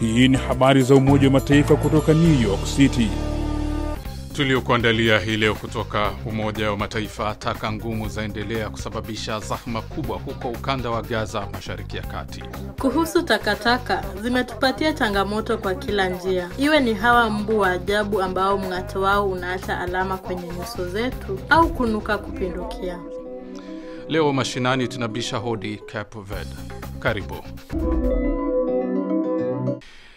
Hii ni habari za Umoja wa Mataifa kutoka New York City. Tuliokuandalia hii leo kutoka Umoja wa Mataifa: taka ngumu zaendelea kusababisha zahma kubwa huko ukanda wa Gaza, Mashariki ya Kati. Kuhusu takataka, zimetupatia changamoto kwa kila njia. Iwe ni hawa mbu wa ajabu ambao mng'ato wao unaacha alama kwenye nyuso zetu au kunuka kupindukia. Leo mashinani tunabisha hodi Cape Verde. Karibu.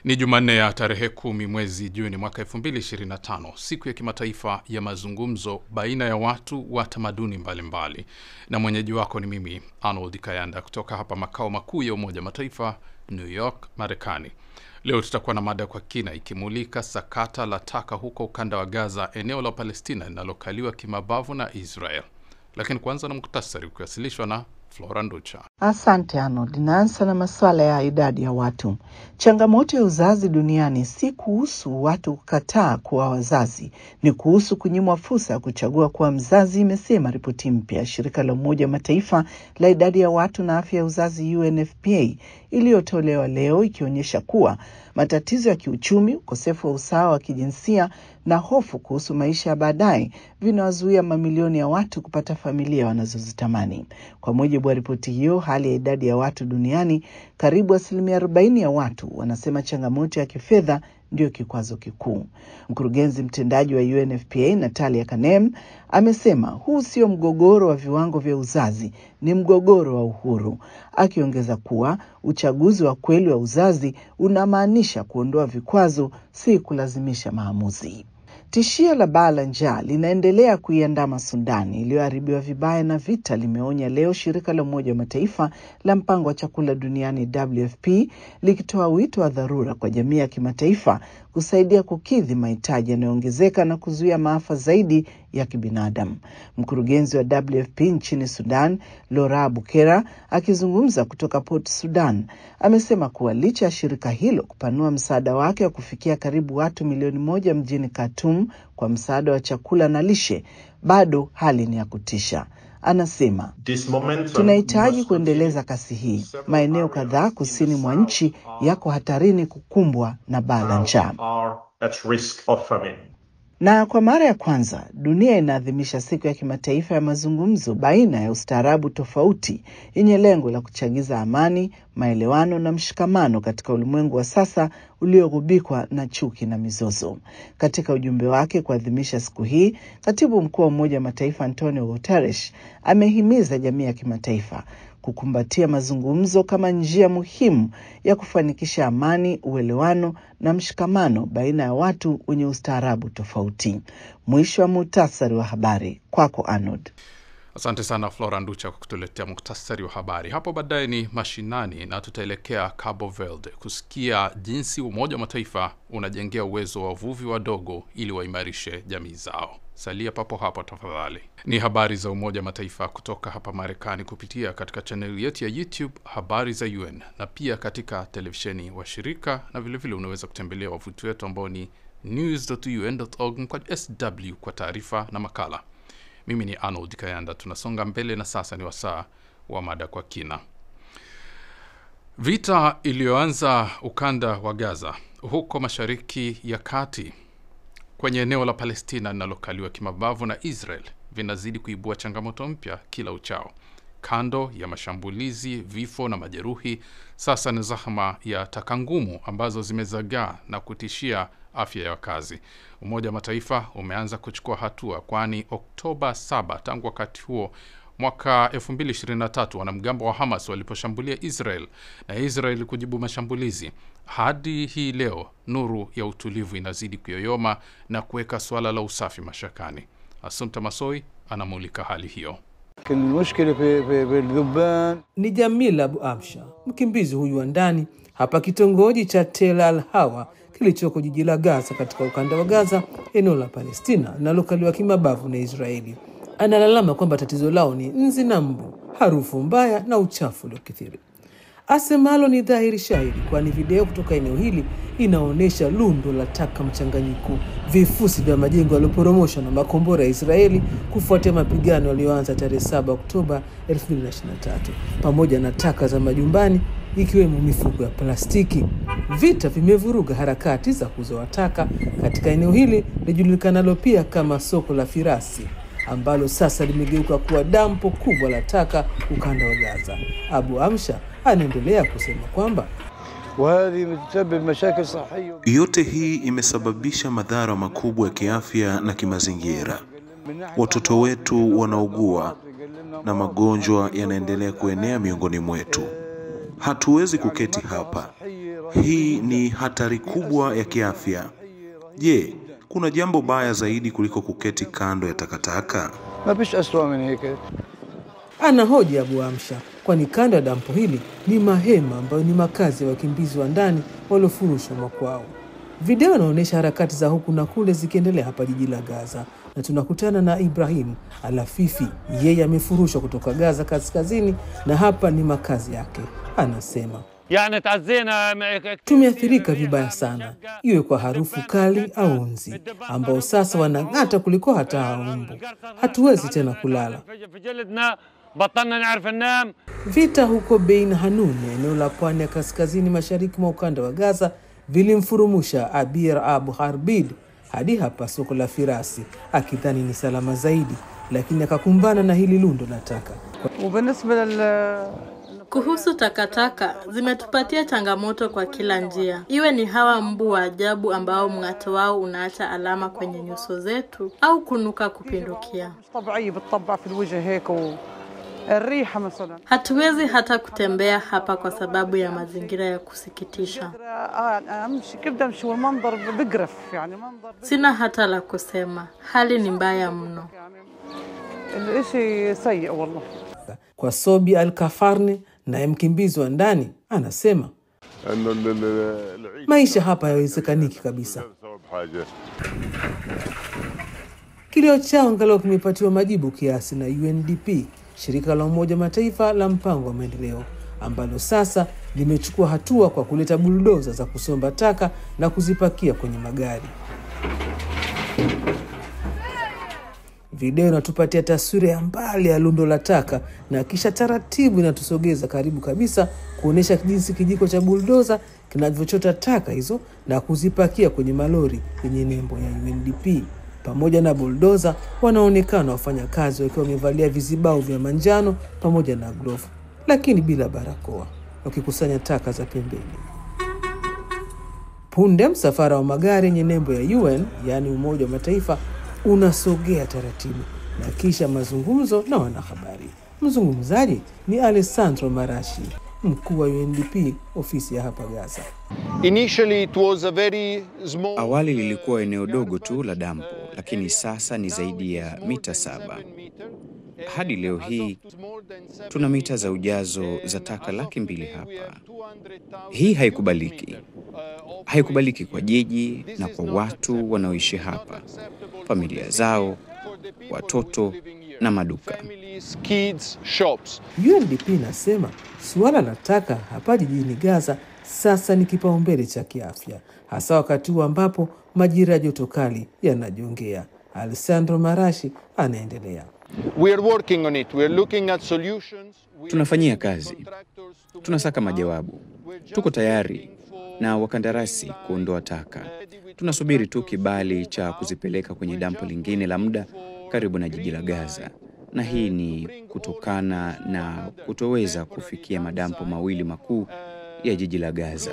Ni Jumanne ya tarehe 10 mwezi Juni mwaka 2025, siku ya kimataifa ya mazungumzo baina ya watu wa tamaduni mbalimbali. Na mwenyeji wako ni mimi, Arnold Kayanda, kutoka hapa makao makuu ya Umoja wa Mataifa, New York, Marekani. Leo tutakuwa na mada kwa kina ikimulika sakata la taka huko ukanda wa Gaza, eneo la Palestina linalokaliwa kimabavu na Israel. Lakini kwanza na muktasari ukiwasilishwa na Flora Nducha. Asante Arnold. Naanza na masuala ya idadi ya watu. Changamoto ya uzazi duniani si kuhusu watu kukataa kuwa wazazi, ni kuhusu kunyimwa fursa ya kuchagua kuwa mzazi, imesema ripoti mpya ya shirika la Umoja wa Mataifa la idadi ya watu na afya ya uzazi UNFPA iliyotolewa leo, ikionyesha kuwa matatizo ya kiuchumi, ukosefu wa usawa wa kijinsia na hofu kuhusu maisha ya baadaye vinawazuia mamilioni ya watu kupata familia wanazozitamani. Kwa mujibu wa ripoti hiyo, hali ya idadi ya watu duniani, karibu 40% ya watu wanasema changamoto ya kifedha ndio kikwazo kikuu. Mkurugenzi mtendaji wa UNFPA Natalia Kanem amesema huu sio mgogoro wa viwango vya uzazi, ni mgogoro wa uhuru, akiongeza kuwa uchaguzi wa kweli wa uzazi unamaanisha kuondoa vikwazo, si kulazimisha maamuzi. Tishio la baa la njaa linaendelea kuiandama Sudani iliyoharibiwa vibaya na vita, limeonya leo shirika la Umoja wa Mataifa la mpango wa chakula duniani WFP, likitoa wito wa dharura kwa jamii ya kimataifa kusaidia kukidhi mahitaji yanayoongezeka na kuzuia maafa zaidi ya kibinadamu. Mkurugenzi wa WFP nchini Sudan, Laura Bukera, akizungumza kutoka Port Sudan, amesema kuwa licha ya shirika hilo kupanua msaada wake wa kufikia karibu watu milioni 1 mjini Khartoum kwa msaada wa chakula na lishe, bado hali ni ya kutisha. Anasema, tunahitaji kuendeleza kasi hii. Maeneo kadhaa kusini mwa nchi yako hatarini kukumbwa na baa la njaa. Na kwa mara ya kwanza, dunia inaadhimisha siku ya kimataifa ya mazungumzo baina ya ustaarabu tofauti, yenye lengo la kuchagiza amani, maelewano na mshikamano katika ulimwengu wa sasa uliogubikwa na chuki na mizozo. Katika ujumbe wake kuadhimisha siku hii, Katibu Mkuu wa Umoja wa Mataifa Antonio Guterres amehimiza jamii ya kimataifa kukumbatia mazungumzo kama njia muhimu ya kufanikisha amani, uelewano na mshikamano baina ya watu wenye ustaarabu tofauti. Mwisho wa muhtasari wa habari. Kwako Arnold. Asante sana Flora Nducha kwa kutuletea muhtasari wa habari. Hapo baadaye ni mashinani na tutaelekea Cabo Verde kusikia jinsi Umoja wa Mataifa unajengea uwezo wa wavuvi wadogo ili waimarishe jamii zao. Salia papo hapo tafadhali. Ni habari za Umoja wa Mataifa kutoka hapa Marekani kupitia katika channel yetu ya YouTube Habari za UN, na pia katika televisheni wa shirika, na vile vile unaweza kutembelea wavuti wetu ambao ni news.un.org/sw kwa taarifa na makala. Mimi ni Arnold Kayanda. Tunasonga mbele na sasa ni wasaa wa mada kwa kina. Vita iliyoanza ukanda wa Gaza huko Mashariki ya Kati kwenye eneo la Palestina linalokaliwa kimabavu na Israel vinazidi kuibua changamoto mpya kila uchao. Kando ya mashambulizi, vifo na majeruhi, sasa ni zahma ya taka ngumu ambazo zimezagaa na kutishia afya ya wakazi. Umoja wa Mataifa umeanza kuchukua hatua, kwani Oktoba 7 tangu wakati huo mwaka 2023 wanamgambo wa Hamas waliposhambulia Israel na Israel kujibu mashambulizi, hadi hii leo nuru ya utulivu inazidi kuyoyoma na kuweka swala la usafi mashakani. Assumpta Masoi anamulika hali hiyo. Ni Jamila Abu Absha, mkimbizi huyu wa ndani hapa kitongoji cha Tel Al-Hawa kilichoko jiji la Gaza katika ukanda wa Gaza, eneo la Palestina linalokaliwa kimabavu na Israeli. Analalama kwamba tatizo lao ni nzi na mbu, harufu mbaya na uchafu uliokithiri. Asemalo ni dhahiri shahiri, kwani video kutoka eneo hili inaonyesha lundo la taka mchanganyiko, vifusi vya majengo yaliyoporomoshwa na makombora ya Israeli kufuatia mapigano yaliyoanza tarehe 7 Oktoba 2023, pamoja na taka za majumbani ikiwemo mifuko ya plastiki. Vita vimevuruga harakati za kuzoa taka katika eneo hili lijulikanalo pia kama soko la Firasi, ambalo sasa limegeuka kuwa dampo kubwa la taka ukanda wa Gaza. Abu Amsha anaendelea kusema kwamba yote hii imesababisha madhara makubwa ya kiafya na kimazingira. Watoto wetu wanaugua na magonjwa yanaendelea kuenea miongoni mwetu. Hatuwezi kuketi hapa. Hii ni hatari kubwa ya kiafya. Je, kuna jambo baya zaidi kuliko kuketi kando ya takataka? Anahoji Abu Amsha, kwani kando ya dampo hili ni mahema ambayo ni makazi ya wakimbizi wa ndani waliofurushwa makwao. Video inaonyesha harakati za huku na kule zikiendelea hapa jiji la Gaza, na tunakutana na Ibrahim Alafifi. Yeye amefurushwa kutoka Gaza kaskazini na hapa ni makazi yake. Anasema, tumeathirika vibaya sana, iwe kwa harufu kali au nzi ambao sasa wanang'ata kuliko hata haumbu. Hatuwezi tena kulala. Vita huko Bein Hanun, eneo la pwani ya kaskazini mashariki mwa ukanda wa Gaza, vilimfurumusha Abir Abu Harbid hadi hapa soko la Firasi akidhani ni salama zaidi, lakini akakumbana na hili lundo la taka. Kuhusu takataka, zimetupatia changamoto kwa kila njia. Iwe ni hawa mbu wa ajabu ambao mng'ato wao unaacha alama kwenye nyuso zetu au kunuka kupindukia. Hatuwezi hata kutembea hapa kwa sababu ya mazingira ya kusikitisha. Sina hata la kusema. Hali ni mbaya mno. Kwa Sobi Al-Kafarne, naye mkimbizi wa ndani, anasema maisha hapa hayawezekaniki kabisa. Kilio chao angalau kimepatiwa majibu kiasi na UNDP, shirika la Umoja Mataifa la mpango wa maendeleo, ambalo sasa limechukua hatua kwa kuleta buldoza za kusomba taka na kuzipakia kwenye magari. Video inatupatia taswira ya mbali ya lundo la taka na kisha taratibu inatusogeza karibu kabisa kuonesha jinsi kijiko cha buldoza kinavyochota taka hizo na kuzipakia kwenye malori yenye nembo ya UNDP. Pamoja na buldoza wanaonekana wafanyakazi wakiwa wamevalia vizibao vya manjano pamoja na glovu, lakini bila barakoa, wakikusanya taka za pembeni. Punde msafara wa magari yenye nembo ya UN, yani Umoja wa Mataifa, unasogea taratibu na kisha mazungumzo na wanahabari. Mzungumzaji ni Alessandro Marashi, mkuu wa UNDP ofisi ya hapa Gaza. Awali lilikuwa eneo dogo tu la dampo, lakini sasa ni zaidi ya mita 7. Hadi leo hii tuna mita za ujazo za taka 200,000 hapa. Hii haikubaliki. Haikubaliki kwa jiji na kwa watu wanaoishi hapa, familia zao, watoto na maduka. UNDP inasema suala la taka hapa jijini Gaza sasa ni kipaumbele cha kiafya, hasa wakati huu ambapo majira ya joto kali yanajongea. Alessandro Marashi anaendelea. Tunafanyia kazi. Tunasaka majawabu. Tuko tayari na wakandarasi kuondoa taka. Tunasubiri tu kibali cha kuzipeleka kwenye dampo lingine la muda karibu na jiji la Gaza. Na hii ni kutokana na kutoweza kufikia madampo mawili makuu ya jiji la Gaza.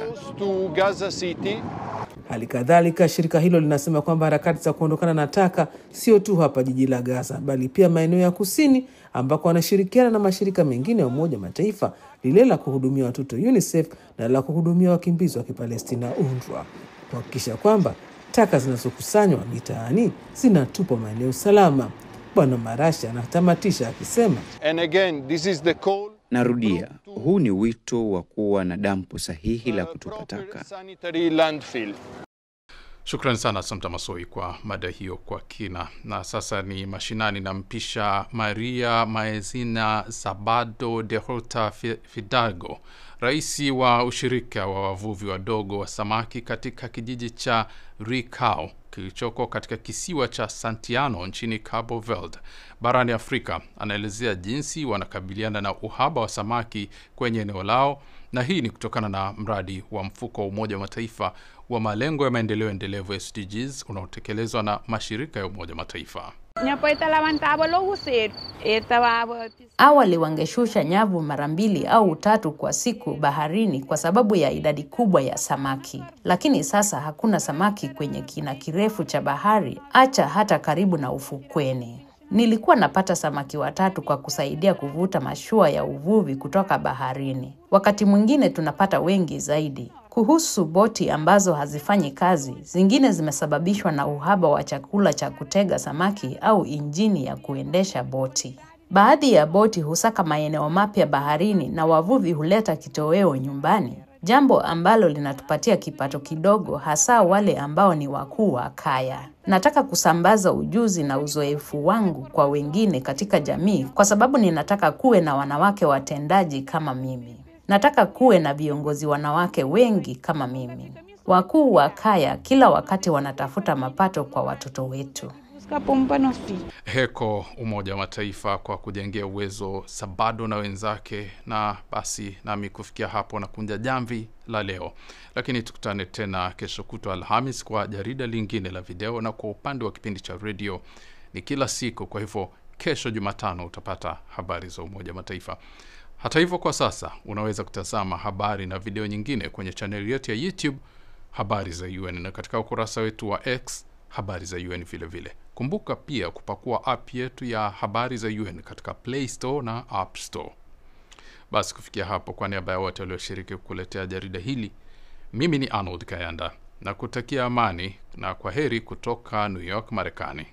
Halikadhalika, shirika hilo linasema kwamba harakati za kuondokana na taka sio tu hapa jiji la Gaza, bali pia maeneo ya kusini ambako wanashirikiana na mashirika mengine ya Umoja Mataifa, lile la kuhudumia watoto UNICEF na la kuhudumia wakimbizi wa Kipalestina UNRWA, kuhakikisha kwamba taka zinazokusanywa mitaani zinatupwa maeneo salama. Bwana Marashi anatamatisha akisema, narudia, huu ni wito wa kuwa na dampo sahihi la kutupa taka. Shukrani sana Assumpta Massoi kwa mada hiyo kwa kina. Na sasa ni mashinani, na mpisha Maria Maezina Sabado de Horta Fidalgo, raisi wa ushirika wa wavuvi wadogo wa samaki katika kijiji cha Ricao kilichoko katika kisiwa cha Santiano nchini Cabo Verde barani Afrika. Anaelezea jinsi wanakabiliana na uhaba wa samaki kwenye eneo lao na hii ni kutokana na mradi wa mfuko wa Umoja wa Mataifa wa malengo ya maendeleo endelevu SDGs unaotekelezwa na mashirika ya Umoja wa Mataifa. Awali wangeshusha nyavu mara 2 au 3 kwa siku baharini kwa sababu ya idadi kubwa ya samaki. Lakini sasa hakuna samaki kwenye kina kirefu cha bahari, acha hata karibu na ufukweni. Nilikuwa napata samaki 3 kwa kusaidia kuvuta mashua ya uvuvi kutoka baharini. Wakati mwingine tunapata wengi zaidi. Kuhusu boti ambazo hazifanyi kazi, zingine zimesababishwa na uhaba wa chakula cha kutega samaki au injini ya kuendesha boti. Baadhi ya boti husaka maeneo mapya baharini na wavuvi huleta kitoweo nyumbani, jambo ambalo linatupatia kipato kidogo, hasa wale ambao ni wakuu wa kaya. Nataka kusambaza ujuzi na uzoefu wangu kwa wengine katika jamii kwa sababu ninataka kuwe na wanawake watendaji kama mimi. Nataka kuwe na viongozi wanawake wengi kama mimi. Wakuu wa kaya kila wakati wanatafuta mapato kwa watoto wetu. Heko Umoja wa Mataifa kwa kujengea uwezo Sabado na wenzake. Na basi nami kufikia hapo na kunja jamvi la leo. Lakini tukutane tena kesho kutwa Alhamis kwa jarida lingine la video, na kwa upande wa kipindi cha radio ni kila siku. Kwa hivyo kesho Jumatano utapata habari za Umoja wa Mataifa. Hata hivyo kwa sasa unaweza kutazama habari na video nyingine kwenye channel yetu ya YouTube Habari za UN, na katika ukurasa wetu wa X Habari za UN vile vile. Kumbuka pia kupakua app yetu ya Habari za UN katika Play Store na App Store. Basi kufikia hapo, kwa niaba ya wote walioshiriki kukuletea jarida hili, mimi ni Arnold Kayanda na kutakia amani na kwaheri kutoka New York, Marekani.